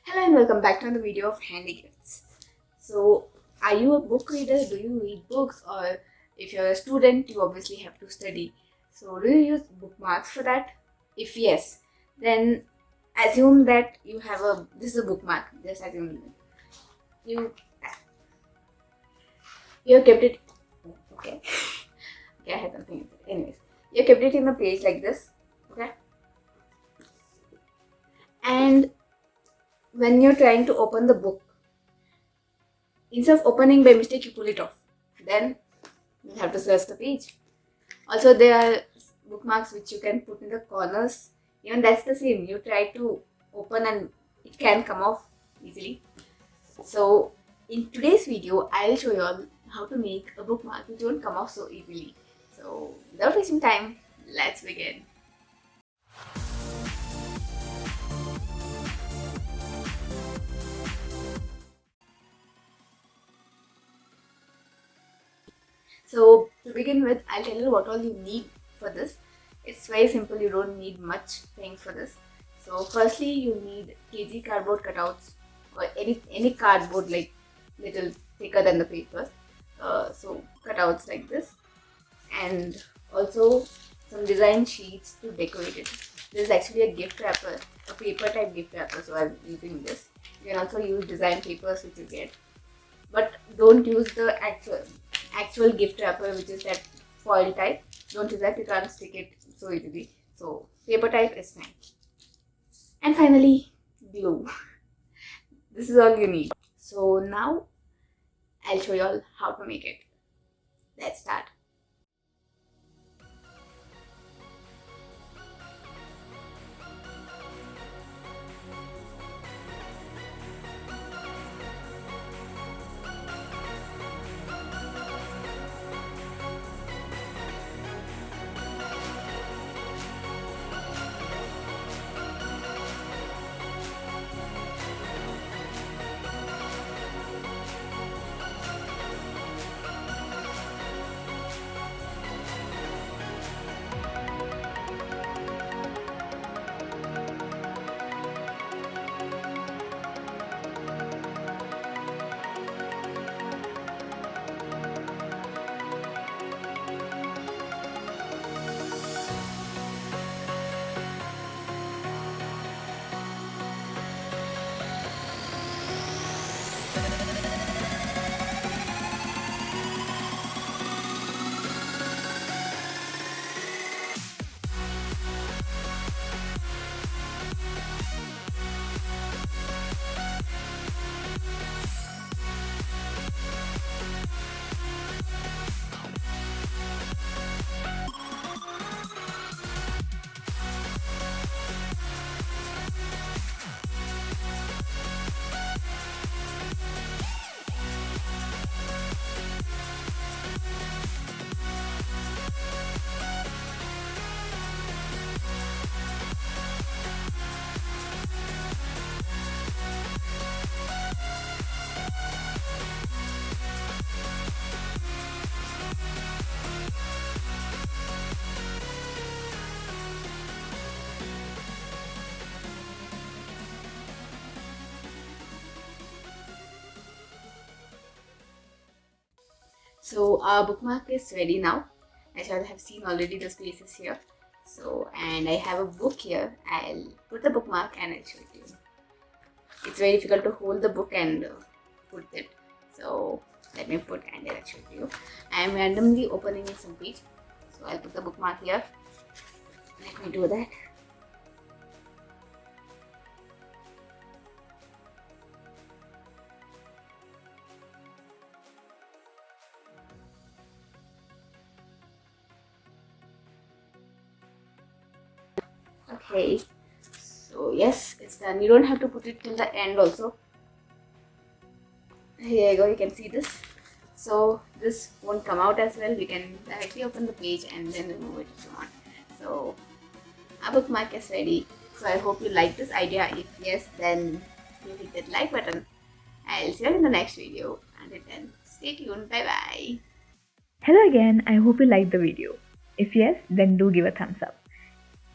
Hello and welcome back to another video of Handy Gifts. So, are you a book reader? Do you read books? Or if you're a student, you obviously have to study. So, do you use bookmarks for that? If yes, then assume that you have this is a bookmark. Just assume you you have kept it. Okay, okay, I had something inside. Anyways, you kept it in the page like this. Okay, and when you're trying to open the book, instead of opening by mistake, you pull it off. Then you have to search the page. Also, there are bookmarks which you can put in the corners. Even that's the same. You try to open and it can come off easily. So, in today's video, I'll show you all how to make a bookmark which won't come off so easily. So, without wasting time, let's begin. So to begin with, I'll tell you what all you need for this. It's very simple, you don't need much things for this. So firstly, you need kg cardboard cutouts or any cardboard like little thicker than the paper. So cutouts like this, and also some design sheets to decorate it. This is actually a gift wrapper, a paper type gift wrapper, so I'm using this. You can also use design papers which you get, but don't use the actual gift wrapper, which is that foil type. Don't use that, you can't stick it so easily. So paper type is fine. And finally, glue. This is all you need. So now I'll show you all how to make it. Let's start. So our bookmark is ready now. As you all have seen already, the spaces here. So, and I have a book here. I'll put the bookmark and I'll show it to you. It's very difficult to hold the book and put it. So let me put and I'll show it to you. I am randomly opening some page. So I'll put the bookmark here. Let me do that. Okay, so yes, it's done. You don't have to put it till the end also. Here you go, you can see this. So this won't come out as well. We can directly open the page and then remove it if you want. So our bookmark is ready. So I hope you like this idea. If yes, then you hit that like button. I'll see you in the next video. Until then, stay tuned. Bye bye. Hello again, I hope you liked the video. If yes, then do give a thumbs up.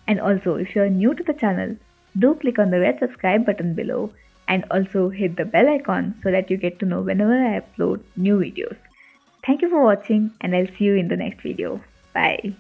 And also, if you're new to the channel, do click on the red subscribe button below and also hit the bell icon so that you get to know whenever I upload new videos. Thank you for watching, and I'll see you in the next video. Bye.